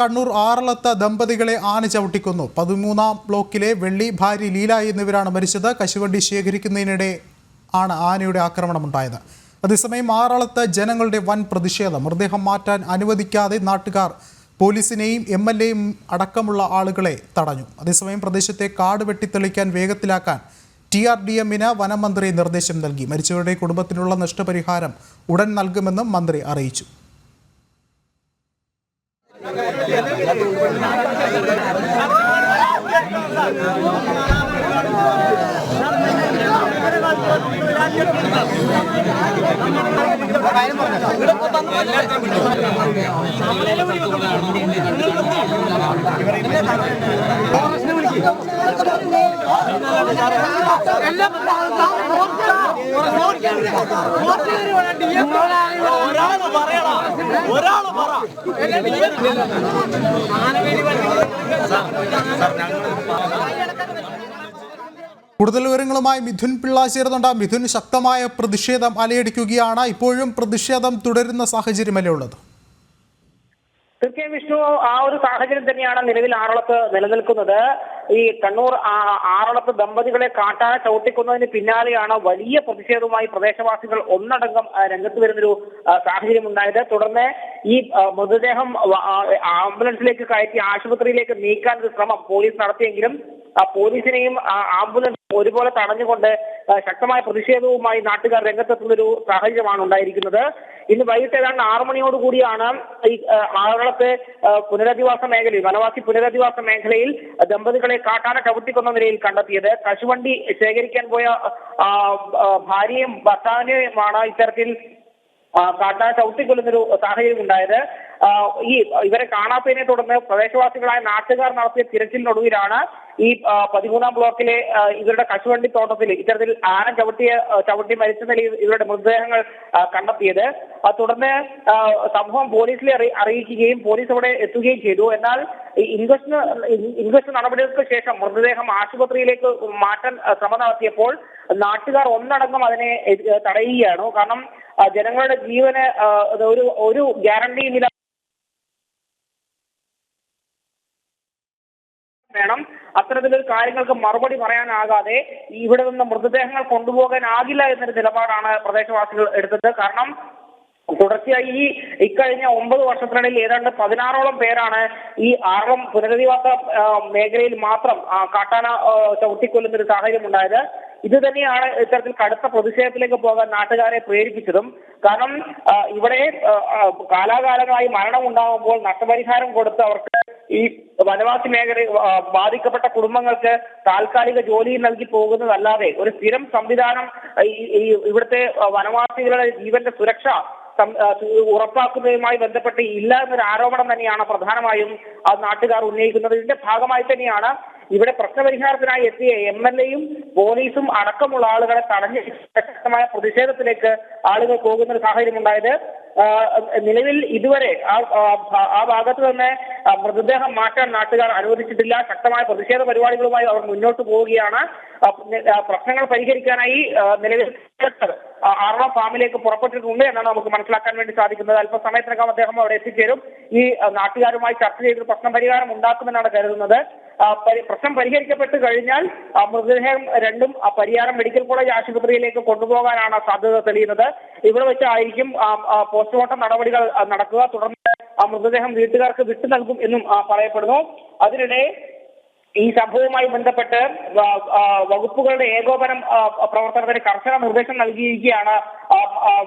കണ്ണൂർ ആറളത്ത് ദമ്പതികളെ ആന ചവിട്ടിക്കൊന്നു. 13-ാം ബ്ലോക്കിലെ വെള്ളി, ഭാര്യ ലീല എന്നിവരാണ് മരിച്ചത്. കശുവണ്ടി ശേഖരിക്കുന്നതിനിടെ ആണ് ആനയുടെ ആക്രമണമുണ്ടായത്. അതേസമയം ആറളത്ത് ജനങ്ങളുടെ വൻ പ്രതിഷേധം. മൃതദേഹം മാറ്റാൻ അനുവദിക്കാതെ നാട്ടുകാർ പോലീസിനെയും MLA-യും അടക്കമുള്ള ആളുകളെ തടഞ്ഞു. അതേസമയം പ്രദേശത്തെ കാട് വെട്ടിത്തെളിക്കാൻ വേഗത്തിലാക്കാൻ TRDM-ന് വനമന്ത്രി നിർദ്ദേശം നൽകി. മരിച്ചവരുടെ കുടുംബത്തിനുള്ള നഷ്ടപരിഹാരം ഉടൻ നൽകുമെന്നും മന്ത്രി അറിയിച്ചു. കൂടുതൽ വിവരങ്ങളുമായി മിഥുൻ പിള്ള ചേരുന്നുണ്ട്. മിഥുൻ, ശക്തമായ പ്രതിഷേധം അലയടിക്കുകയാണ്. ഇപ്പോഴും പ്രതിഷേധം തുടരുന്ന സാഹചര്യമല്ലേ ഉള്ളത്? തീർച്ചയായും വിഷ്ണു, ആ ഒരു സാഹചര്യം തന്നെയാണ് നിലവിൽ ആറളത്ത് നിലനിൽക്കുന്നത്. ഈ കണ്ണൂർ ആറളത്ത് ദമ്പതികളെ കാട്ടാന ചവിട്ടിക്കുന്നതിന് പിന്നാലെയാണ് വലിയ പ്രതിഷേധവുമായി പ്രദേശവാസികൾ ഒന്നടങ്കം രംഗത്ത് വരുന്നൊരു സാഹചര്യം ഉണ്ടായത്. തുടർന്ന് ഈ മൃതദേഹം ആംബുലൻസിലേക്ക് കയറ്റി ആശുപത്രിയിലേക്ക് നീക്കാനൊരു ശ്രമം പോലീസ് നടത്തിയെങ്കിലും പോലീസിനെയും ആംബുലൻസ് ഒരുപോലെ തടഞ്ഞുകൊണ്ട് ശക്തമായ പ്രതിഷേധവുമായി നാട്ടുകാർ രംഗത്തെത്തുന്നൊരു സാഹചര്യമാണ് ഉണ്ടായിരിക്കുന്നത്. ഇന്ന് വൈകിട്ട് ഏതാണ്ട് 6 മണിയോടുകൂടിയാണ് ഈ ആറളത്തെ പുനരധിവാസ മേഖലയിൽ, വനവാസി പുനരധിവാസ മേഖലയിൽ ദമ്പതികളെ കാട്ടാന ചവിട്ടിക്കൊന്ന നിലയിൽ കണ്ടെത്തിയത്. കശുവണ്ടി ശേഖരിക്കാൻ പോയ ഭാര്യയും ഭർത്താവിനെയുമാണ് ഇത്തരത്തിൽ കാട്ടാന ചവിട്ടിക്കൊല്ലുന്നൊരു സാഹചര്യം ഉണ്ടായത്. ഇവരെ കാണാത്തതിനെ തുടർന്ന് പ്രദേശവാസികളായ നാട്ടുകാർ നടത്തിയ തിരച്ചിലിനൊടുവിലാണ് ഈ 13-ാം ബ്ലോക്കിലെ ഇവരുടെ കശുവണ്ടി തോട്ടത്തിൽ ഇത്തരത്തിൽ ആന ചവിട്ടി മരിച്ച നിലയിൽ ഇവരുടെ മൃതദേഹങ്ങൾ കണ്ടെത്തിയത്. തുടർന്ന് സംഭവം പോലീസിലെ അറിയിക്കുകയും പോലീസ് അവിടെ എത്തുകയും ചെയ്തു. എന്നാൽ ഇൻക്വസ്റ്റ് നടപടികൾക്ക് ശേഷം മൃതദേഹം ആശുപത്രിയിലേക്ക് മാറ്റാൻ ശ്രമം നടത്തിയപ്പോൾ നാട്ടുകാർ ഒന്നടങ്കം അതിനെ തടയുകയാണ്. കാരണം ജനങ്ങളുടെ ജീവന് ഒരു ഗ്യാരണ്ടിയുമില്ല വേണം. അത്തരത്തിലൊരു കാര്യങ്ങൾക്ക് മറുപടി പറയാനാകാതെ ഇവിടെ നിന്ന് മൃതദേഹങ്ങൾ കൊണ്ടുപോകാനാകില്ല എന്നൊരു നിലപാടാണ് പ്രദേശവാസികൾ എടുത്തത്. കാരണം തുടർച്ചയായി ഇക്കഴിഞ്ഞ 9 വർഷത്തിനിടയിൽ ഏതാണ്ട് 16ഓളം പേരാണ് ഈ ആറളം പുനരധിവാസ മേഖലയിൽ മാത്രം കാട്ടാന ചവിട്ടിക്കൊല്ലുന്ന ഒരു സാഹചര്യം ഉണ്ടായത്. ഇത് തന്നെയാണ് ഇത്തരത്തിൽ കടുത്ത പ്രതിഷേധത്തിലേക്ക് പോകാൻ നാട്ടുകാരെ പ്രേരിപ്പിച്ചതും. കാരണം ഇവിടെ കാലാകാലങ്ങളായി മരണം ഉണ്ടാകുമ്പോൾ നഷ്ടപരിഹാരം കൊടുത്ത് അവർക്ക് ഈ വനവാസി മേഖല ബാധിക്കപ്പെട്ട കുടുംബങ്ങൾക്ക് താൽക്കാലിക ജോലി നൽകി പോകുന്നതല്ലാതെ ഒരു സ്ഥിരം സംവിധാനം ഇവിടുത്തെ വനവാസികളുടെ ജീവന്റെ സുരക്ഷ ഉറപ്പാക്കുന്നതുമായി ബന്ധപ്പെട്ട് ഇല്ല എന്നൊരു ആരോപണം തന്നെയാണ് പ്രധാനമായും നാട്ടുകാർ ഉന്നയിക്കുന്നത്. ഇതിന്റെ ഭാഗമായി തന്നെയാണ് ഇവിടെ പ്രശ്നപരിഹാരത്തിനായി എത്തിയ MLA-യും പോലീസും അടക്കമുള്ള ആളുകളെ തടഞ്ഞ് ശക്തമായ പ്രതിഷേധത്തിലേക്ക് ആളുകൾ പോകുന്ന ഒരു സാഹചര്യം ഉണ്ടായത്. നിലവിൽ ഇതുവരെ ആ ഭാഗത്ത് തന്നെ മൃതദേഹം മാറ്റാൻ നാട്ടുകാർ അനുവദിച്ചിട്ടില്ല. ശക്തമായ പ്രതിഷേധ പരിപാടികളുമായി അവർ മുന്നോട്ട് പോവുകയാണ്. പ്രശ്നങ്ങൾ പരിഹരിക്കാനായി നിലവിൽ ആറളം ഫാമിലേക്ക് പുറപ്പെട്ടിട്ടുണ്ട് എന്നാണ് നമുക്ക് മനസ്സിലാക്കാൻ വേണ്ടി സാധിക്കുന്നത്. അല്പസമയത്തിനകം അദ്ദേഹം അവിടെ എത്തിച്ചേരും. ഈ നാട്ടുകാരുമായി ചർച്ച ചെയ്ത് പ്രശ്ന പരിഹാരം ഉണ്ടാക്കുമെന്നാണ് കരുതുന്നത്. പ്രശ്നം പരിഹരിക്കപ്പെട്ട് കഴിഞ്ഞാൽ മൃതദേഹം രണ്ടും പരിയാരം മെഡിക്കൽ കോളേജ് ആശുപത്രിയിലേക്ക് കൊണ്ടുപോകാനാണ് സാധ്യത തെളിയുന്നത്. ഇവിടെ വെച്ചായിരിക്കും പോസ്റ്റ്മോർട്ടം നടപടികൾ നടക്കുക. തുടർന്ന് മൃതദേഹം വീട്ടുകാർക്ക് വിട്ടു നൽകും എന്നും പറയപ്പെടുന്നു. അതിനിടെ ഈ സംഭവവുമായി ബന്ധപ്പെട്ട് വകുപ്പുകളുടെ ഏകോപനം പ്രവർത്തനത്തിന് കർശന നിർദ്ദേശം നൽകിയിരിക്കുകയാണ്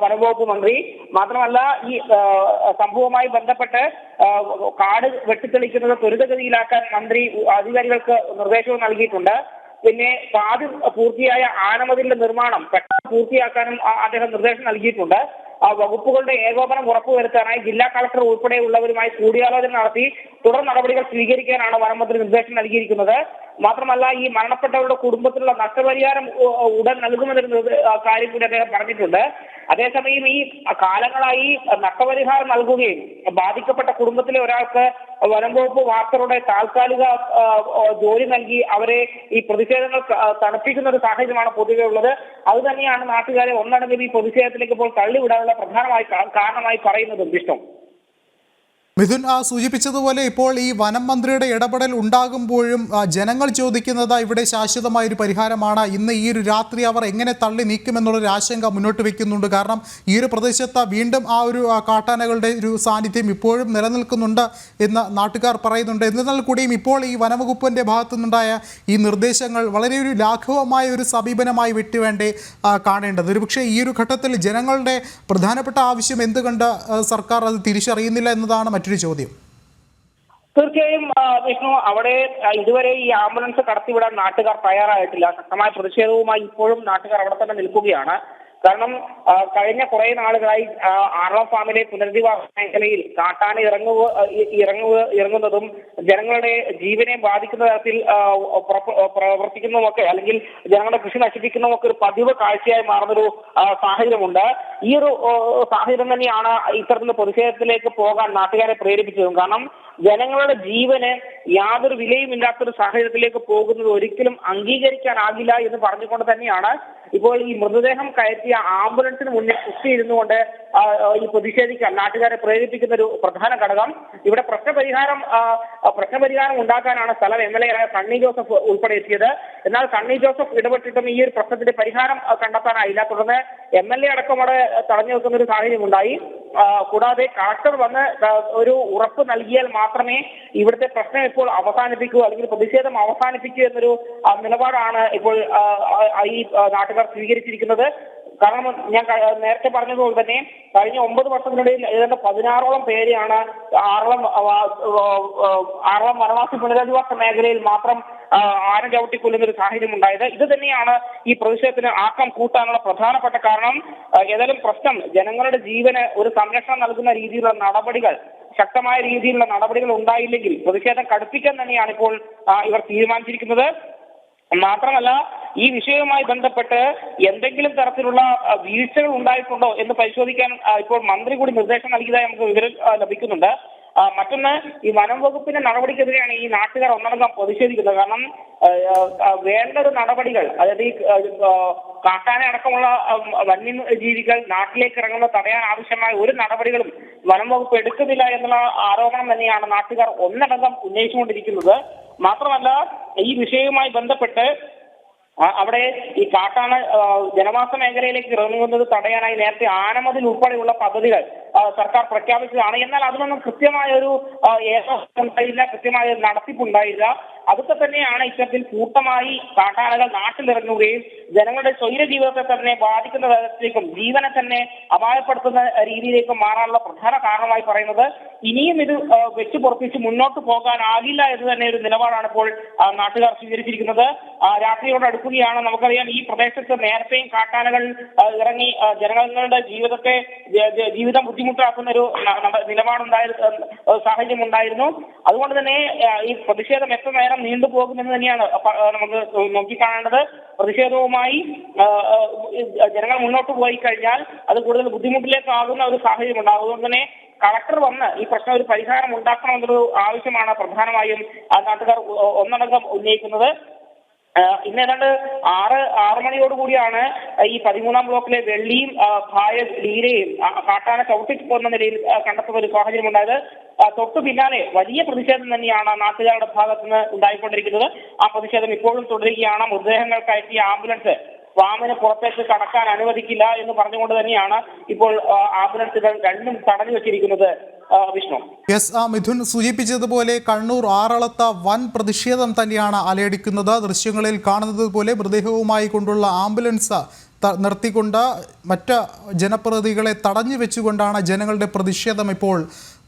വനംവകുപ്പ് മന്ത്രി. മാത്രമല്ല ഈ സംഭവവുമായി ബന്ധപ്പെട്ട് കാട് വെട്ടിത്തെളിക്കുന്നത് ത്വരിതഗതിയിലാക്കാൻ മന്ത്രി അധികാരികൾക്ക് നിർദ്ദേശവും നൽകിയിട്ടുണ്ട്. പിന്നെ പാതി പൂർത്തിയായ ആനമതിലിന്റെ നിർമ്മാണം പെട്ടെന്ന് പൂർത്തിയാക്കാനും അദ്ദേഹം നിർദ്ദേശം നൽകിയിട്ടുണ്ട്. വകുപ്പുകളുടെ ഏകോപനം ഉറപ്പുവരുത്താനായി ജില്ലാ കളക്ടർ ഉൾപ്പെടെയുള്ളവരുമായി കൂടിയാലോചന നടത്തി തുടർ നടപടികൾ സ്വീകരിക്കാനാണ് വനമന്ത്രി നിർദ്ദേശം നൽകിയിരിക്കുന്നത്. മാത്രമല്ല ഈ മരണപ്പെട്ടവരുടെ കുടുംബത്തിലുള്ള നഷ്ടപരിഹാരം ഉടൻ നൽകുമെന്നൊരു കാര്യം കൂടി അദ്ദേഹം പറഞ്ഞിട്ടുണ്ട്. അതേസമയം ഈ കാലങ്ങളായി നഷ്ടപരിഹാരം നൽകുകയും ബാധിക്കപ്പെട്ട കുടുംബത്തിലെ ഒരാൾക്ക് വനം വകുപ്പ് വാർത്തകളുടെ താൽക്കാലിക ജോലി നൽകി അവരെ ഈ പ്രതിഷേധങ്ങൾ തണുപ്പിക്കുന്ന ഒരു സാഹചര്യമാണ് പൊതുവെ ഉള്ളത്. അത് തന്നെയാണ് നാട്ടുകാരെ ഒന്നടങ്കം ഈ പ്രതിഷേധത്തിലേക്ക് ഇപ്പോൾ തള്ളിവിടാനുള്ള പ്രധാനമായി കാരണമായി പറയുന്നത്. വിഷ്ണു. മിഥുൻ സൂചിപ്പിച്ചതുപോലെ ഇപ്പോൾ ഈ വനം മന്ത്രിയുടെ ഇടപെടൽ ഉണ്ടാകുമ്പോഴും ജനങ്ങൾ ചോദിക്കുന്നത് ഇവിടെ ശാശ്വതമായ ഒരു പരിഹാരമാണ്. ഇന്ന് ഈ ഒരു രാത്രി അവർ എങ്ങനെ തള്ളി നീക്കുമെന്നുള്ളൊരു ആശങ്ക മുന്നോട്ട് വയ്ക്കുന്നുണ്ട്. കാരണം ഈ ഒരു പ്രദേശത്ത് വീണ്ടും ആ ഒരു കാട്ടാനകളുടെ ഒരു സാന്നിധ്യം ഇപ്പോഴും നിലനിൽക്കുന്നുണ്ട് എന്ന് നാട്ടുകാർ പറയുന്നുണ്ട്. എന്നിരുന്നാൽ കൂടിയും ഇപ്പോൾ ഈ വനവകുപ്പിൻ്റെ ഭാഗത്തു നിന്നുണ്ടായ ഈ നിർദ്ദേശങ്ങൾ വളരെ ഒരു ലാഘവമായ ഒരു സമീപനമായി വിട്ടുവേണ്ടേ കാണേണ്ടത്. ഒരുപക്ഷെ ഈ ഒരു ഘട്ടത്തിൽ ജനങ്ങളുടെ പ്രധാനപ്പെട്ട ആവശ്യം എന്തുകൊണ്ട് സർക്കാർ അത് തിരിച്ചറിയുന്നില്ല എന്നതാണ് മറ്റൊരു ചോദ്യം. തീർച്ചയായും വിഷ്ണു, അവിടെ ഇതുവരെ ഈ ആംബുലൻസ് കടത്തിവിടാൻ നാട്ടുകാർ തയ്യാറായിട്ടില്ല. ശക്തമായ പ്രതിഷേധവുമായി ഇപ്പോഴും നാട്ടുകാർ അവിടെ തന്നെ നിൽക്കുകയാണ്. കാരണം കഴിഞ്ഞ കുറെ നാളുകളായി ആറളം ഫാമിലെ പുനരധിവാസ മേഖലയിൽ കാട്ടാന ഇറങ്ങുന്നതും ജനങ്ങളുടെ ജീവനെ ബാധിക്കുന്ന തരത്തിൽ പ്രവർത്തിക്കുന്നതുമൊക്കെ, അല്ലെങ്കിൽ ജനങ്ങളുടെ കൃഷി നശിപ്പിക്കുന്നതുമൊക്കെ ഒരു പതിവ് കാഴ്ചയായി മാറുന്നൊരു സാഹചര്യമുണ്ട്. ഈ ഒരു സാഹചര്യം തന്നെയാണ് ഇത്തരത്തിലുള്ള പ്രതിഷേധത്തിലേക്ക് പോകാൻ നാട്ടുകാരെ പ്രേരിപ്പിച്ചതും. കാരണം ജനങ്ങളുടെ ജീവന് യാതൊരു വിലയും ഇല്ലാത്തൊരു സാഹചര്യത്തിലേക്ക് പോകുന്നത് ഒരിക്കലും അംഗീകരിക്കാനാകില്ല എന്ന് പറഞ്ഞുകൊണ്ട് തന്നെയാണ് ഇപ്പോൾ ഈ മൃതദേഹം കയറ്റിയ ആംബുലൻസിന് മുന്നിൽ കുത്തിയിരുന്നുകൊണ്ട് ഈ പ്രതിഷേധിക്കാൻ നാട്ടുകാരെ പ്രേരിപ്പിക്കുന്ന ഒരു പ്രധാന ഘടകം. ഇവിടെ പ്രശ്നപരിഹാരം ഉണ്ടാക്കാനാണ് സ്ഥലം എം എൽ എ ആയ സണ്ണി ജോസഫ് ഉൾപ്പെടെ എത്തിയത്. എന്നാൽ സണ്ണി ജോസഫ് ഇടപെട്ടിട്ടും ഈ ഒരു പ്രശ്നത്തിന്റെ പരിഹാരം കണ്ടെത്താനായില്ല. തുടർന്ന് എം എൽ എ അടക്കം അവിടെ തടഞ്ഞു വെക്കുന്ന ഒരു സാഹചര്യം ഉണ്ടായി. കൂടാതെ കളക്ടർ വന്ന് ഒരു ഉറപ്പ് നൽകിയാൽ മാത്രമേ ഇവിടുത്തെ പ്രശ്നം ഇപ്പോൾ അവസാനിപ്പിക്കൂ, അല്ലെങ്കിൽ പ്രതിഷേധം അവസാനിപ്പിക്കൂ എന്നൊരു നിലപാടാണ് ഇപ്പോൾ ഈ നാട്ടുകാർ സ്വീകരിച്ചിരിക്കുന്നത്. കാരണം ഞാൻ നേരത്തെ പറഞ്ഞതുപോലെ തന്നെ കഴിഞ്ഞ 9 വർഷത്തിനിടയിൽ ഏതാണ്ട് 16ഓളം പേരെയാണ് ആറളം വനവാസി പുനരധിവാസ മേഖലയിൽ മാത്രം ആന ചവിട്ടിക്കൊല്ലുന്ന ഒരു സാഹചര്യം ഉണ്ടായത്. ഇത് തന്നെയാണ് ഈ പ്രതിഷേധത്തിന് ആക്കം കൂട്ടാനുള്ള പ്രധാനപ്പെട്ട കാരണം. ഏതായാലും പ്രശ്നം ജനങ്ങളുടെ ജീവന് ഒരു സംരക്ഷണം നൽകുന്ന രീതിയിലുള്ള നടപടികൾ, ശക്തമായ രീതിയിലുള്ള നടപടികൾ ഉണ്ടായില്ലെങ്കിൽ പ്രതിഷേധം കടുപ്പിക്കാൻ തന്നെയാണ് ഇപ്പോൾ ഇവർ തീരുമാനിച്ചിരിക്കുന്നത്. മാത്രമല്ല, ഈ വിഷയവുമായി ബന്ധപ്പെട്ട് എന്തെങ്കിലും തരത്തിലുള്ള വീഴ്ചകൾ ഉണ്ടായിട്ടുണ്ടോ എന്ന് പരിശോധിക്കാൻ ഇപ്പോൾ മന്ത്രി കൂടി നിർദ്ദേശം നൽകിയതായി നമുക്ക് വിവരം ലഭിക്കുന്നുണ്ട്. മറ്റൊന്ന്, ഈ വനം വകുപ്പിന്റെ നടപടിക്കെതിരെയാണ് ഈ നാട്ടുകാർ ഒന്നടങ്കം പ്രതിഷേധിക്കുന്നത്. കാരണം വേണ്ട ഒരു നടപടികൾ, അതായത് ഈ കാട്ടാന അടക്കമുള്ള വന്യജീവികൾ നാട്ടിലേക്ക് ഇറങ്ങുന്നത് തടയാൻ ആവശ്യമായ ഒരു നടപടികളും വനം വകുപ്പ് എടുക്കുന്നില്ല എന്നുള്ള ആരോപണം തന്നെയാണ് നാട്ടുകാർ ഒന്നടങ്കം ഉന്നയിച്ചുകൊണ്ടിരിക്കുന്നത്. മാത്രമല്ല, ഈ വിഷയവുമായി ബന്ധപ്പെട്ട് അവിടെ ഈ കാട്ടാന ജനവാസ മേഖലയിലേക്ക് ഇറങ്ങുന്നത് തടയാനായി നേരത്തെ ആനമതിൽ ഉൾപ്പെടെയുള്ള പദ്ധതികൾ സർക്കാർ പ്രഖ്യാപിച്ചതാണ്. എന്നാൽ അതിനൊന്നും കൃത്യമായ ഒരു ഉണ്ടായില്ല, കൃത്യമായ ഒരു നടത്തിപ്പുണ്ടായില്ല. അതൊക്കെ തന്നെയാണ് ഇത്തരത്തിൽ കൂട്ടമായി കാട്ടാനകൾ നാട്ടിലിറങ്ങുകയും ജനങ്ങളുടെ സ്വൈര ജീവിതത്തെ തന്നെ ബാധിക്കുന്ന തരത്തിലേക്കും ജീവനെ തന്നെ അപായപ്പെടുത്തുന്ന രീതിയിലേക്കും മാറാനുള്ള പ്രധാന കാരണമായി പറയുന്നത്. ഇനിയും ഇത് വെച്ചു പൊറപ്പിച്ച് മുന്നോട്ട് പോകാനാകില്ല എന്ന് തന്നെ ഒരു നിലപാടാണ് ഇപ്പോൾ നാട്ടുകാർ സ്വീകരിച്ചിരിക്കുന്നത്. രാത്രിയോട് അടുക്കുകയാണ്. നമുക്കറിയാം, ഈ പ്രദേശത്ത് നേരത്തെയും കാട്ടാനകൾ ഇറങ്ങി ജനങ്ങളുടെ ജീവിതം ബുദ്ധിമുട്ടാക്കുന്ന ഒരു സാഹചര്യം ഉണ്ടായിരുന്നു. അതുകൊണ്ട് തന്നെ ഈ പ്രതിഷേധം എത്ര നേരം നീണ്ടുപോകുമെന്ന് തന്നെയാണ് നമുക്ക് നോക്കിക്കാണേണ്ടത്. പ്രതിഷേധവുമായി ജനങ്ങൾ മുന്നോട്ട് പോയി കഴിഞ്ഞാൽ അത് കൂടുതൽ ബുദ്ധിമുട്ടിലേക്കാകുന്ന ഒരു സാഹചര്യം ഉണ്ടാകും. അതുകൊണ്ട് തന്നെ കളക്ടർ വന്ന് ഈ പ്രശ്നം ഒരു പരിഹാരം ഉണ്ടാക്കണമെന്നൊരു ആവശ്യമാണ് പ്രധാനമായും നാട്ടുകാർ ഒന്നടങ്കം ഉന്നയിക്കുന്നത്. ഇന്ന് ഏതാണ്ട് 6 മണിയോടുകൂടിയാണ് ഈ 13-ാം ബ്ലോക്കിലെ വെള്ളിയും ലീലയും കാട്ടാന ചവിട്ടിപ്പോകുന്ന നിലയിൽ കണ്ടെത്തുന്ന ഒരു സാഹചര്യം ഉണ്ടായത്. തൊട്ടു പിന്നാലെ വലിയ പ്രതിഷേധം തന്നെയാണ് നാട്ടുകാരുടെ ഭാഗത്തു നിന്ന് ഉണ്ടായിക്കൊണ്ടിരിക്കുന്നത്. ആ പ്രതിഷേധം ഇപ്പോഴും തുടരുകയാണ്. മൃതദേഹങ്ങൾ കയറ്റിയ ആംബുലൻസ് ഫാമിന് പുറത്തേക്ക് കടക്കാൻ അനുവദിക്കില്ല എന്ന് പറഞ്ഞുകൊണ്ട് തന്നെയാണ് ഇപ്പോൾ ആംബുലൻസുകൾ രണ്ടും തടഞ്ഞു വെച്ചിരിക്കുന്നത്. വിഷ്ണു, മിഥുൻ സൂചിപ്പിച്ചതുപോലെ കണ്ണൂർ ആറളത്ത വൻ പ്രതിഷേധം തന്നെയാണ് അലയടിക്കുന്നത്. ദൃശ്യങ്ങളിൽ കാണുന്നത് പോലെ മൃതദേഹവുമായി കൊണ്ടുള്ള ആംബുലൻസ് നിർത്തിക്കൊണ്ട് മറ്റ് ജനപ്രതിനിധികളെ തടഞ്ഞു വെച്ചുകൊണ്ടാണ് ജനങ്ങളുടെ പ്രതിഷേധം ഇപ്പോൾ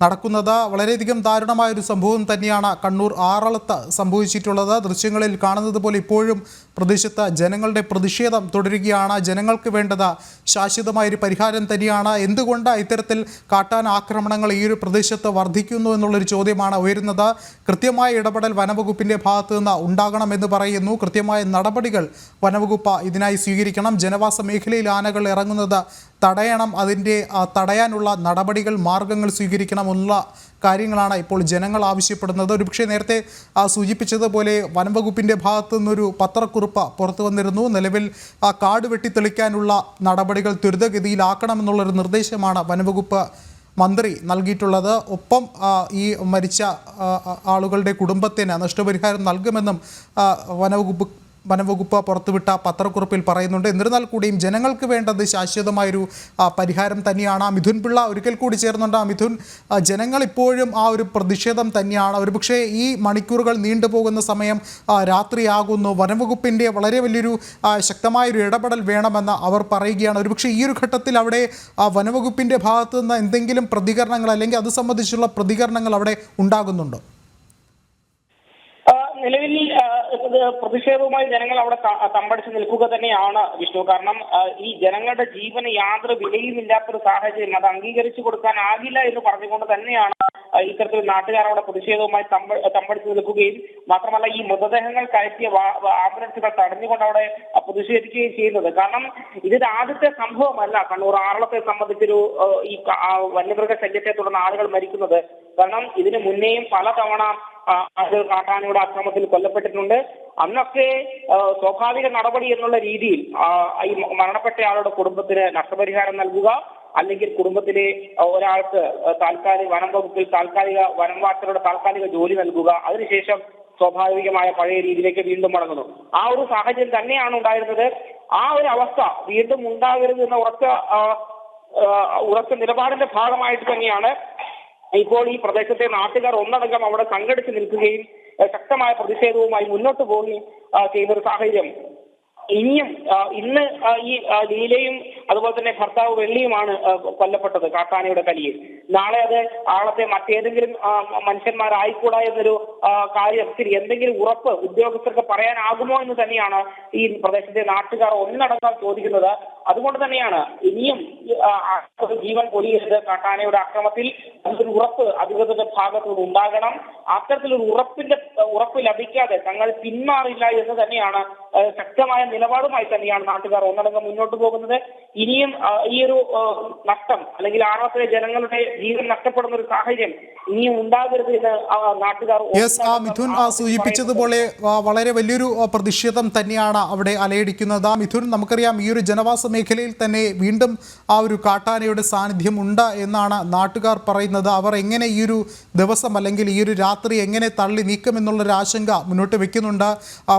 നടക്കുന്നത്. വളരെയധികം ദാരുണമായൊരു സംഭവം തന്നെയാണ് കണ്ണൂർ ആറളത്ത് സംഭവിച്ചിട്ടുള്ളത്. ദൃശ്യങ്ങളിൽ കാണുന്നത് പോലെ ഇപ്പോഴും പ്രദേശത്ത് ജനങ്ങളുടെ പ്രതിഷേധം തുടരുകയാണ്. ജനങ്ങൾക്ക് വേണ്ടത് ശാശ്വതമായൊരു പരിഹാരം തന്നെയാണ്. എന്തുകൊണ്ട് ഇത്തരത്തിൽ കാട്ടാന ആക്രമണങ്ങൾ ഈ ഒരു പ്രദേശത്ത് വർദ്ധിക്കുന്നു എന്നുള്ളൊരു ചോദ്യമാണ് ഉയരുന്നത്. കൃത്യമായ ഇടപെടൽ വനവകുപ്പിൻ്റെ ഭാഗത്തു നിന്ന് ഉണ്ടാകണമെന്ന് പറയുന്നു. കൃത്യമായ നടപടികൾ വനവകുപ്പ് ഇതിനായി സ്വീകരിക്കണം. ജനവാസ മേഖലയിൽ ആനകൾ ഇറങ്ങുന്നത് തടയണം. അതിൻ്റെ തടയാനുള്ള നടപടികൾ, മാർഗങ്ങൾ സ്വീകരിക്കണം എന്നുള്ള കാര്യങ്ങളാണ് ഇപ്പോൾ ജനങ്ങൾ ആവശ്യപ്പെടുന്നത്. ഒരുപക്ഷെ നേരത്തെ സൂചിപ്പിച്ചതുപോലെ വനംവകുപ്പിൻ്റെ ഭാഗത്തു നിന്നൊരു പത്രക്കുറിപ്പ് പുറത്തു വന്നിരുന്നു. നിലവിൽ കാട് വെട്ടിത്തെളിക്കാനുള്ള നടപടികൾ ത്വരിതഗതിയിലാക്കണമെന്നുള്ളൊരു നിർദ്ദേശമാണ് വനംവകുപ്പ് മന്ത്രി നൽകിയിട്ടുള്ളത്. ഒപ്പം ഈ മരിച്ച ആളുകളുടെ കുടുംബത്തിന് നഷ്ടപരിഹാരം നൽകുമെന്നും വനവകുപ്പ് പുറത്തുവിട്ട പത്രക്കുറിപ്പിൽ പറയുന്നുണ്ട്. എന്നിരുന്നാൽ കൂടിയും ജനങ്ങൾക്ക് വേണ്ടത് ശാശ്വതമായൊരു പരിഹാരം തന്നെയാണ്. മിഥുൻ പിള്ള ഒരിക്കൽ കൂടി ചേർന്നുണ്ട്. മിഥുൻ, ജനങ്ങൾ ഇപ്പോഴും ആ ഒരു പ്രതിഷേധം തന്നെയാണ്. ഒരുപക്ഷെ ഈ മണിക്കൂറുകൾ നീണ്ടുപോകുന്ന സമയം രാത്രിയാകുന്നു. വനവകുപ്പിൻ്റെ വളരെ വലിയൊരു ശക്തമായൊരു ഇടപെടൽ വേണമെന്ന് അവർ പറയുകയാണ്. ഒരുപക്ഷെ ഈ ഒരു ഘട്ടത്തിൽ അവിടെ വനവകുപ്പിൻ്റെ ഭാഗത്തു നിന്ന് എന്തെങ്കിലും പ്രതികരണങ്ങൾ അല്ലെങ്കിൽ അത് സംബന്ധിച്ചുള്ള പ്രതികരണങ്ങൾ അവിടെ ഉണ്ടാകുന്നുണ്ടോ? നിലവിൽ പ്രതിഷേധവുമായി ജനങ്ങൾ അവിടെ തമ്പടിച്ച് നിൽക്കുക തന്നെയാണ് വിഷ്ണു. കാരണം ഈ ജനങ്ങളുടെ ജീവന് യാതൊരു വിലയുമില്ലാത്തൊരു സാഹചര്യം അത് അംഗീകരിച്ചു കൊടുക്കാനാകില്ല എന്ന് പറഞ്ഞുകൊണ്ട് തന്നെയാണ് ഇത്തരത്തിൽ നാട്ടുകാർ അവിടെ പ്രതിഷേധവുമായി തമ്പടിച്ച് നിൽക്കുകയും മാത്രമല്ല ഈ മൃതദേഹങ്ങൾ കയറ്റിയ ആംബുലൻസുകൾ തടഞ്ഞുകൊണ്ട് അവിടെ പ്രതിഷേധിക്കുകയും ചെയ്യുന്നത്. കാരണം ഇതിന്റെ ആദ്യത്തെ സംഭവമല്ല കണ്ണൂർ ആറളത്തെ സംബന്ധിച്ചൊരു ഈ വന്യമൃഗ ശല്യത്തെ തുടർന്ന് ആളുകൾ മരിക്കുന്നത്. കാരണം ഇതിനു മുന്നേയും പലതവണ ആളുകൾ കാട്ടാനയുടെ ആക്രമണത്തിൽ കൊല്ലപ്പെട്ടിട്ടുണ്ട്. അന്നൊക്കെ സ്വാഭാവിക നടപടി എന്നുള്ള രീതിയിൽ ഈ മരണപ്പെട്ട ആളുടെ കുടുംബത്തിന് നഷ്ടപരിഹാരം നൽകുക, അല്ലെങ്കിൽ കുടുംബത്തിലെ ഒരാൾക്ക് താൽക്കാലിക വനം വകുപ്പിൽ താൽക്കാലിക വനം വാച്ചറുടെ താൽക്കാലിക ജോലി നൽകുക, അതിനുശേഷം സ്വാഭാവികമായ പഴയ രീതിയിലേക്ക് വീണ്ടും മടങ്ങുന്നു. ആ ഒരു സാഹചര്യം തന്നെയാണ് ഉണ്ടായിരുന്നത്. ആ ഒരു അവസ്ഥ വീണ്ടും ഉണ്ടാകരുത് എന്ന ഉറച്ച നിലപാടിന്റെ ഭാഗമായിട്ട് തന്നെയാണ് ഇപ്പോൾ ഈ പ്രദേശത്തെ നാട്ടുകാർ ഒന്നടങ്കം അവിടെ സംഘടിച്ച് നിൽക്കുകയും ശക്തമായ പ്രതിഷേധവുമായി മുന്നോട്ട് പോവുകയും ചെയ്യുന്നൊരു സാഹചര്യം. ഇനിയും ഇന്ന് ഈ ലീലയും അതുപോലെ തന്നെ ഭർത്താവ് വെള്ളിയുമാണ് കൊല്ലപ്പെട്ടത് കാട്ടാനയുടെ കലിയിൽ. നാളെ അത് ആളത്തെ മറ്റേതെങ്കിലും മനുഷ്യന്മാരായിക്കൂടാ എന്നൊരു കാര്യത്തിൽ എന്തെങ്കിലും ഉറപ്പ് ഉദ്യോഗസ്ഥർക്ക് പറയാനാകുമോ എന്ന് തന്നെയാണ് ഈ പ്രദേശത്തെ നാട്ടുകാർ ഒന്നടങ്കം ചോദിക്കുന്നത്. അതുകൊണ്ട് തന്നെയാണ് ഇനിയും ജീവൻ പൊലിയരുത് കാട്ടാനയുടെ അക്രമത്തിൽ ഒരു ഉറപ്പ് അധികൃതരുടെ ഭാഗത്തുനിന്ന് ഉണ്ടാകണം. അത്തരത്തിലൊരു ഉറപ്പ് ലഭിക്കാതെ തങ്ങൾ പിന്മാറില്ല എന്ന് തന്നെയാണ് ശക്തമായ നിലപാടുമായി തന്നെയാണ് നാട്ടുകാർ ഒന്നടങ്കം മുന്നോട്ട് പോകുന്നത്. ഇനിയും ഈ ഒരു നഷ്ടം അല്ലെങ്കിൽ ആറളത്തിലെ ജനങ്ങളുടെ ജീവൻ നഷ്ടപ്പെടുന്ന ഒരു സാഹചര്യം ഇനിയും ഉണ്ടാകരുത് എന്ന് നാട്ടുകാർ മിഥുൻ സൂചിപ്പിച്ചതുപോലെ വളരെ വലിയൊരു പ്രതിഷേധം തന്നെയാണ് അവിടെ അലയടിക്കുന്നത്. മിഥുൻ, നമുക്കറിയാം ഈ ഒരു ജനവാസ മേഖലയിൽ തന്നെ വീണ്ടും ആ ഒരു കാട്ടാനയുടെ സാന്നിധ്യം ഉണ്ട് എന്നാണ് നാട്ടുകാർ പറയുന്നത്. അവർ എങ്ങനെ ഈ ഒരു ദിവസം അല്ലെങ്കിൽ ഈ ഒരു രാത്രി എങ്ങനെ തള്ളി നീക്കുമെന്നുള്ളൊരു ആശങ്ക മുന്നോട്ട് വെക്കുന്നുണ്ട്.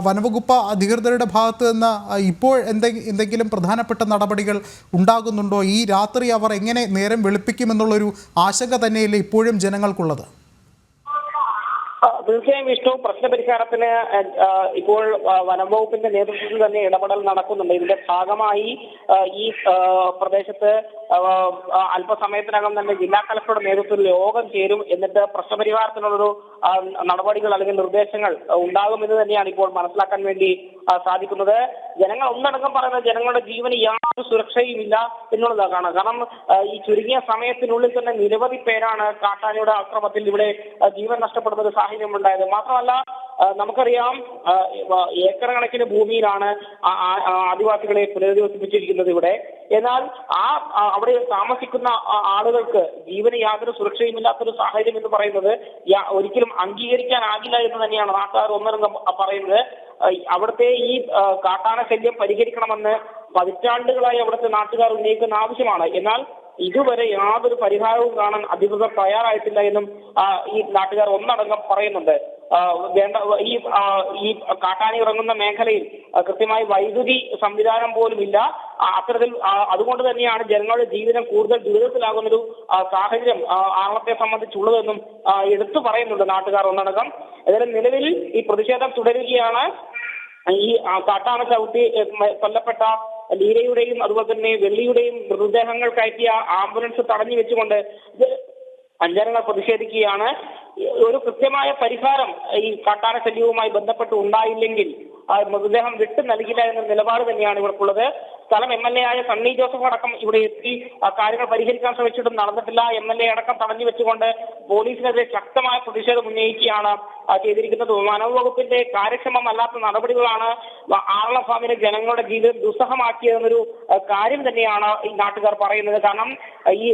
വനവകുപ്പ് അധികൃതരുടെ ഭാഗത്ത് നിന്ന് ഇപ്പോൾ എന്തെങ്കിലും പ്രധാനപ്പെട്ട നടപടികൾ ഉണ്ടാകുന്നുണ്ടോ? ഈ രാത്രി അവർ എങ്ങനെ നേരം വെളുപ്പിക്കുമെന്നുള്ളൊരു ആശങ്ക തന്നെയല്ലേ ഇപ്പോഴും ജനങ്ങൾക്കുള്ളത്? തീർച്ചയായും വിഷ്ണു, പ്രശ്നപരിഹാരത്തിന് ഇപ്പോൾ വനം വകുപ്പിന്റെ നേതൃത്വത്തിൽ തന്നെ ഇടപെടൽ നടക്കുന്നുണ്ട്. ഇതിന്റെ ഭാഗമായി ഈ പ്രദേശത്ത് അല്പസമയത്തിനകം തന്നെ ജില്ലാ കളക്ടറുടെ നേതൃത്വത്തിൽ യോഗം ചേരും. എന്നിട്ട് പ്രശ്നപരിഹാരത്തിനുള്ളൊരു നടപടികൾ അല്ലെങ്കിൽ നിർദ്ദേശങ്ങൾ ഉണ്ടാകുമെന്ന് തന്നെയാണ് ഇപ്പോൾ മനസ്സിലാക്കാൻ വേണ്ടി സാധിക്കുന്നത്. ജനങ്ങൾ ഒന്നടങ്കം പറയുന്നത് ജനങ്ങളുടെ ജീവന് യാതൊരു സുരക്ഷയുമില്ല എന്നുള്ളതാണ്. കാരണം ഈ ചുരുങ്ങിയ സമയത്തിനുള്ളിൽ തന്നെ നിരവധി പേരാണ് കാട്ടാനയുടെ ആക്രമണത്തിൽ ഇവിടെ ജീവൻ നഷ്ടപ്പെടുന്ന ഒരു സാഹചര്യം ഉണ്ടായത്. മാത്രമല്ല നമുക്കറിയാം ഏക്കർ കണക്കിന് ഭൂമിയിലാണ് ആദിവാസികളെ പുനരധിവസിപ്പിച്ചിരിക്കുന്നത് ഇവിടെ. എന്നാൽ അവിടെ താമസിക്കുന്ന ആളുകൾക്ക് ജീവന് യാതൊരു സുരക്ഷയുമില്ലാത്തൊരു സാഹചര്യം എന്ന് പറയുന്നത് ഒരിക്കലും അംഗീകരിക്കാനാകില്ല എന്ന് തന്നെയാണ് നാട്ടുകാർ ഒന്നടങ്കം പറയുന്നത്. അവിടുത്തെ ഈ കാട്ടാന ശല്യം പരിഹരിക്കണമെന്ന് പതിറ്റാണ്ടുകളായി അവിടുത്തെ നാട്ടുകാർ ഉന്നയിക്കുന്ന ആവശ്യമാണ്. എന്നാൽ ഇതുവരെ യാതൊരു പരിഹാരവും കാണാൻ അധികൃതർ തയ്യാറായിട്ടില്ല എന്നും ഈ നാട്ടുകാർ ഒന്നടങ്കം പറയുന്നുണ്ട്. ഈ കാട്ടാന ഇറങ്ങുന്ന മേഖലയിൽ കൃത്യമായി വൈദ്യുതി സംവിധാനം പോലും ഇല്ല. അത്തരത്തിൽ അതുകൊണ്ട് തന്നെയാണ് ജനങ്ങളുടെ ജീവിതം കൂടുതൽ ദുരിതത്തിലാകുന്നൊരു സാഹചര്യം ആറളത്തെ സംബന്ധിച്ചുള്ളതെന്നും എടുത്തു പറയുന്നുണ്ട് നാട്ടുകാർ ഒന്നടങ്കം. ഏതായാലും നിലവിൽ ഈ പ്രതിഷേധം തുടരുകയാണ്. ഈ കാട്ടാന ചവിട്ടി കൊല്ലപ്പെട്ട ലീലയുടെയും അതുപോലെ തന്നെ വെള്ളിയുടെയും മൃതദേഹങ്ങൾ കയറ്റിയ ആംബുലൻസ് തടഞ്ഞു വെച്ചുകൊണ്ട് ജനങ്ങൾ പ്രതിഷേധിക്കുകയാണ്. ഒരു കൃത്യമായ പരിഹാരം ഈ കാട്ടാന ശല്യവുമായി ബന്ധപ്പെട്ട് ഉണ്ടായില്ലെങ്കിൽ മൃതദേഹം വിട്ടു നൽകില്ല എന്ന നിലപാട് തന്നെയാണ് ഇവർക്കുള്ളത്. സ്ഥലം MLA ആയ സണ്ണി ജോസഫ് അടക്കം ഇവിടെ എത്തി കാര്യങ്ങൾ പരിഹരിക്കാൻ ശ്രമിച്ചിട്ടും നടന്നിട്ടില്ല. MLA അടക്കം തടഞ്ഞു വെച്ചുകൊണ്ട് പോലീസിനെതിരെ ശക്തമായ പ്രതിഷേധം ഉന്നയിക്കുകയാണ് ചെയ്തിരിക്കുന്നത്. വനംവകുപ്പിന്റെ കാര്യക്ഷമമല്ലാത്ത നടപടികളാണ് ആറളം ഫാമിലെ ജനങ്ങളുടെ ജീവിതം ദുസ്സഹമാക്കിയതെന്നൊരു കാര്യം തന്നെയാണ് ഈ നാട്ടുകാർ പറയുന്നത്. കാരണം ഈ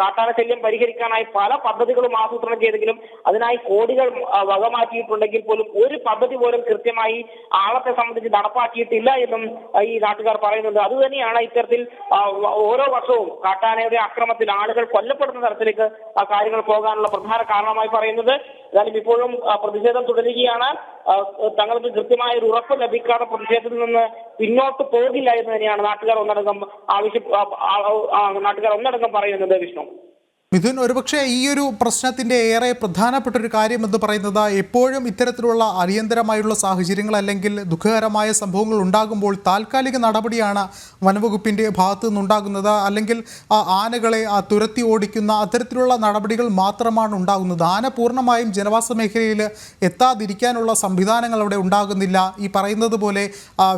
കാട്ടാന ശല്യം പരിഹരിക്കാനായി പല പദ്ധതികളും ആസൂത്രണം ചെയ്തെങ്കിലും അതിനായി കോടികൾ വകമാറ്റിയിട്ടുണ്ടെങ്കിൽ പോലും ഒരു പദ്ധതി പോലും കൃത്യമായി ആളത്തെ സംബന്ധിച്ച് നടപ്പാക്കിയിട്ടില്ല എന്നും ഈ നാട്ടുകാർ പറയുന്നുണ്ട്. അതുതന്നെയാണ് ഇത്തരത്തിൽ ഓരോ വർഷവും കാട്ടാനയുടെ ആക്രമണത്തിൽ ആളുകൾ കൊല്ലപ്പെടുന്ന തരത്തിലേക്ക് കാര്യങ്ങൾ പോകാനുള്ള പ്രധാന കാരണമായി പറയുന്നത്. എന്നാലും ഇപ്പോഴും പ്രതിഷേധം തുടരുകയാണ്. തങ്ങൾക്ക് കൃത്യമായ ഒരു ഉറപ്പ് ലഭിക്കാതെ പ്രതിഷേധത്തിൽ നിന്ന് പിന്നോട്ട് പോകില്ല എന്ന് തന്നെയാണ് നാട്ടുകാർ ഒന്നടങ്കം പറയുന്നത്. വിഷ്ണു, മിഥുൻ, ഒരുപക്ഷെ ഈ ഒരു പ്രശ്നത്തിൻ്റെ ഏറെ പ്രധാനപ്പെട്ട ഒരു കാര്യം എന്ന് പറയുന്നത് എപ്പോഴും ഇത്തരത്തിലുള്ള അടിയന്തരമായുള്ള സാഹചര്യങ്ങൾ അല്ലെങ്കിൽ ദുഃഖകരമായ സംഭവങ്ങൾ ഉണ്ടാകുമ്പോൾ താൽക്കാലിക നടപടിയാണ് വനവകുപ്പിൻ്റെ ഭാഗത്തു നിന്നുണ്ടാകുന്നത്. അല്ലെങ്കിൽ ആനകളെ തുരത്തി ഓടിക്കുന്ന അത്തരത്തിലുള്ള നടപടികൾ മാത്രമാണ് ഉണ്ടാകുന്നത്. ആന പൂർണ്ണമായും ജനവാസ മേഖലയിൽ എത്താതിരിക്കാനുള്ള സംവിധാനങ്ങൾ അവിടെ ഉണ്ടാകുന്നില്ല. ഈ പറയുന്നത് പോലെ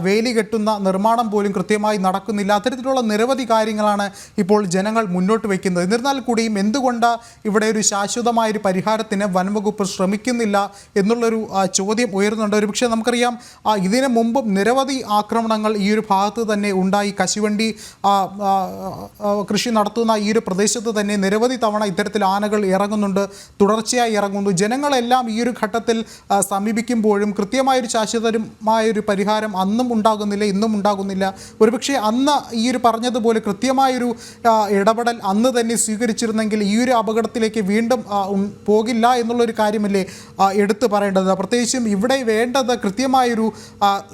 വേലി കെട്ടുന്ന നിർമ്മാണം പോലും കൃത്യമായി നടക്കുന്നില്ല. അത്തരത്തിലുള്ള നിരവധി കാര്യങ്ങളാണ് ഇപ്പോൾ ജനങ്ങൾ മുന്നോട്ട് വയ്ക്കുന്നത്. എന്നിരുന്നാൽ കൂടിയും എന്തുകൊണ്ട് ഇവിടെ ഒരു ശാശ്വതമായൊരു പരിഹാരത്തിന് വനംവകുപ്പ് ശ്രമിക്കുന്നില്ല എന്നുള്ളൊരു ചോദ്യം ഉയരുന്നുണ്ട്. ഒരുപക്ഷെ നമുക്കറിയാം ഇതിനു മുമ്പും നിരവധി ആക്രമണങ്ങൾ ഈ ഒരു ഭാഗത്ത് തന്നെ ഉണ്ടായി. കശുവണ്ടി കൃഷി നടത്തുന്ന ഈ ഒരു പ്രദേശത്ത് തന്നെ നിരവധി തവണ ഇത്തരത്തിൽ ആനകൾ ഇറങ്ങുന്നുണ്ട്, തുടർച്ചയായി ഇറങ്ങുന്നു. ജനങ്ങളെല്ലാം ഈ ഒരു ഘട്ടത്തിൽ സമീപിക്കുമ്പോഴും കൃത്യമായൊരു ശാശ്വതമായൊരു പരിഹാരം അന്നും ഉണ്ടാകുന്നില്ല, ഇന്നും ഉണ്ടാകുന്നില്ല. ഒരുപക്ഷെ അന്ന് ഈ ഒരു പറഞ്ഞതുപോലെ കൃത്യമായൊരു ഇടപെടൽ അന്ന് തന്നെ സ്വീകരിച്ചിരുന്നെങ്കിൽ ഈ ഒരു അപകടത്തിലേക്ക് വീണ്ടും പോകില്ല എന്നുള്ളൊരു കാര്യമല്ലേ എടുത്തു പറയേണ്ടത്. പ്രത്യേകിച്ചും ഇവിടെ വേണ്ടത് കൃത്യമായൊരു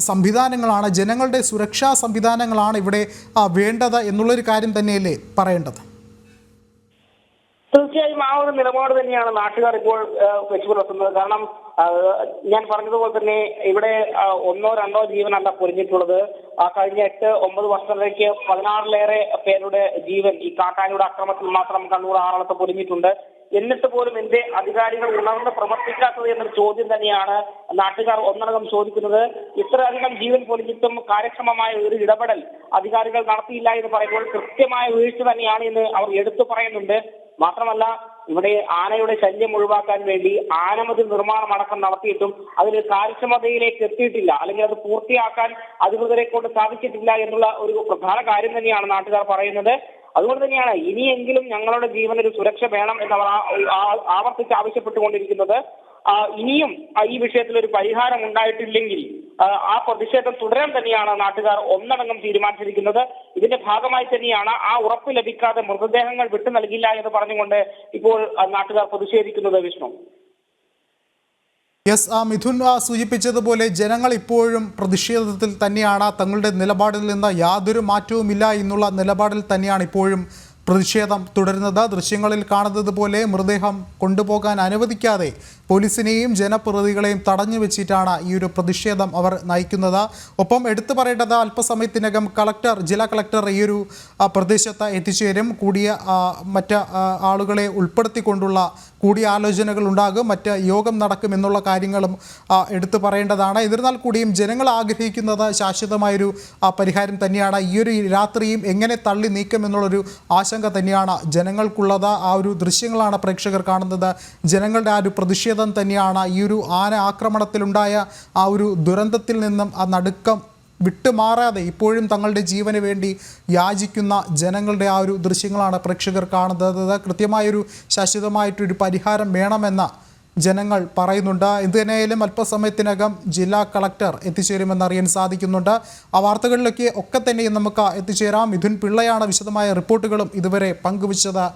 സംവിധാനങ്ങളാണ്, ജനങ്ങളുടെ സുരക്ഷാ സംവിധാനങ്ങളാണ് ഇവിടെ വേണ്ടത് എന്നുള്ളൊരു കാര്യം തന്നെയല്ലേ പറയേണ്ടത്. തീർച്ചയായും ആ ഒരു നിലപാട് തന്നെയാണ് നാട്ടുകാർ ഇപ്പോൾ വെച്ചു പുലർത്തുന്നത്. കാരണം ഞാൻ പറഞ്ഞതുപോലെ തന്നെ ഇവിടെ ഒന്നോ രണ്ടോ ജീവനല്ല പൊരിഞ്ഞിട്ടുള്ളത്. കഴിഞ്ഞ 8-9 വർഷത്തിലേക്ക് 16-ലേറെ പേരുടെ ജീവൻ ഈ കാട്ടാനയുടെ ആക്രമണത്തിൽ മാത്രം കണ്ണൂർ ആറളത്ത് പൊരിഞ്ഞിട്ടുണ്ട്. എന്നിട്ട് പോലും എന്റെ അധികാരികൾ ഉണർന്ന് പ്രവർത്തിക്കാത്തത് എന്നൊരു ചോദ്യം തന്നെയാണ് നാട്ടുകാർ ഒന്നടങ്കം ചോദിക്കുന്നത്. ഇത്രയധികം ജീവൻ പൊലിഞ്ഞിട്ടും കാര്യക്ഷമമായ ഒരു ഇടപെടൽ അധികാരികൾ നടത്തിയില്ല എന്ന് പറയുമ്പോൾ കൃത്യമായ വീഴ്ച തന്നെയാണ് എന്ന് അവർ എടുത്തു പറയുന്നുണ്ട്. മാത്രമല്ല, ഇവിടെ ആനയുടെ ശല്യം ഒഴിവാക്കാൻ വേണ്ടി ആനമതിൽ നിർമ്മാണം അടക്കം നടത്തിയിട്ടും അതിന് കാര്യക്ഷമതയിലേക്ക് എത്തിയിട്ടില്ല, അല്ലെങ്കിൽ അത് പൂർത്തിയാക്കാൻ അധികൃതരെ കൊണ്ട് സാധിച്ചിട്ടില്ല എന്നുള്ള ഒരു പ്രധാന കാര്യം തന്നെയാണ് നാട്ടുകാർ പറയുന്നത്. അതുകൊണ്ട് തന്നെയാണ് ഇനിയെങ്കിലും ഞങ്ങളുടെ ജീവനൊരു സുരക്ഷ വേണം എന്നവർ ആവർത്തിച്ച് ആവശ്യപ്പെട്ടുകൊണ്ടിരിക്കുന്നത്. ഇനിയും ഈ വിഷയത്തിൽ ഒരു പരിഹാരം ഉണ്ടായിട്ടില്ലെങ്കിൽ ആ പ്രതിഷേധം തുടരാൻ തന്നെയാണ് നാട്ടുകാർ ഒന്നടങ്കം തീരുമാനിച്ചിരിക്കുന്നത്. ഇതിന്റെ ഭാഗമായി തന്നെയാണ് ആ ഉറപ്പ് ലഭിക്കാതെ മൃതദേഹങ്ങൾ വിട്ടു നൽകില്ല എന്ന് പറഞ്ഞുകൊണ്ട് ഇപ്പോൾ നാട്ടുകാർ പ്രതിഷേധിക്കുന്നത്. വിഷ്ണു, മിഥുൻ സൂചിപ്പിച്ചതുപോലെ ജനങ്ങൾ ഇപ്പോഴും പ്രതിഷേധത്തിൽ തന്നെയാണ്. തങ്ങളുടെ നിലപാടിൽ നിന്ന് യാതൊരു മാറ്റവുമില്ല എന്നുള്ള നിലപാടിൽ തന്നെയാണ് ഇപ്പോഴും പ്രതിഷേധം തുടരുന്നത്. ദൃശ്യങ്ങളിൽ കാണുന്നത് പോലെ മൃതദേഹം കൊണ്ടുപോകാൻ അനുവദിക്കാതെ പോലീസിനെയും ജനപ്രതിനിധികളെയും തടഞ്ഞു വെച്ചിട്ടാണ് ഈ ഒരു പ്രതിഷേധം അവർ നയിക്കുന്നത്. ഒപ്പം എടുത്തു പറയേണ്ടത് അല്പസമയത്തിനകം ജില്ലാ കളക്ടർ ഈ ഒരു പ്രദേശത്ത് എത്തിച്ചേരും. മറ്റ് ആളുകളെ ഉൾപ്പെടുത്തിക്കൊണ്ടുള്ള കൂടിയാലോചനകൾ ഉണ്ടാകും, മറ്റ് യോഗം നടക്കും എന്നുള്ള കാര്യങ്ങളും എടുത്തു പറയേണ്ടതാണ്. എന്നിരുന്നാൽ കൂടിയും ജനങ്ങൾ ആഗ്രഹിക്കുന്നത് ശാശ്വതമായൊരു പരിഹാരം തന്നെയാണ്. ഈ ഒരു രാത്രിയും എങ്ങനെ തള്ളി നീക്കും എന്നുള്ളൊരു ആശങ്ക തന്നെയാണ് ജനങ്ങൾക്കുള്ളത്. ആ ഒരു ദൃശ്യങ്ങളാണ് പ്രേക്ഷകർ കാണുന്നത്. ജനങ്ങളുടെ ആ ഒരു പ്രതിഷേധം തന്നെയാണ് ഈ ഒരു ആന ആക്രമണത്തിലുണ്ടായ ആ ഒരു ദുരന്തത്തിൽ നിന്നും ആ നടുക്കം വിട്ടുമാറാതെ ഇപ്പോഴും തങ്ങളുടെ ജീവന് വേണ്ടി യാചിക്കുന്ന ജനങ്ങളുടെ ആ ഒരു ദൃശ്യങ്ങളാണ് പ്രേക്ഷകർ കാണുന്നത്. കൃത്യമായൊരു ശാശ്വതമായിട്ടൊരു പരിഹാരം വേണമെന്ന ജനങ്ങൾ പറയുന്നുണ്ട്. എന്തുതന്നെയായാലും അല്പസമയത്തിനകം ജില്ലാ കളക്ടർ എത്തിച്ചേരുമെന്നറിയാൻ സാധിക്കുന്നുണ്ട്. ആ വാർത്തകളിലൊക്കെ ഒക്കെ തന്നെയും നമുക്ക് എത്തിച്ചേരാം. മിഥുൻ പിള്ളയാണ് വിശദമായ റിപ്പോർട്ടുകളും ഇതുവരെ പങ്കുവച്ചത്.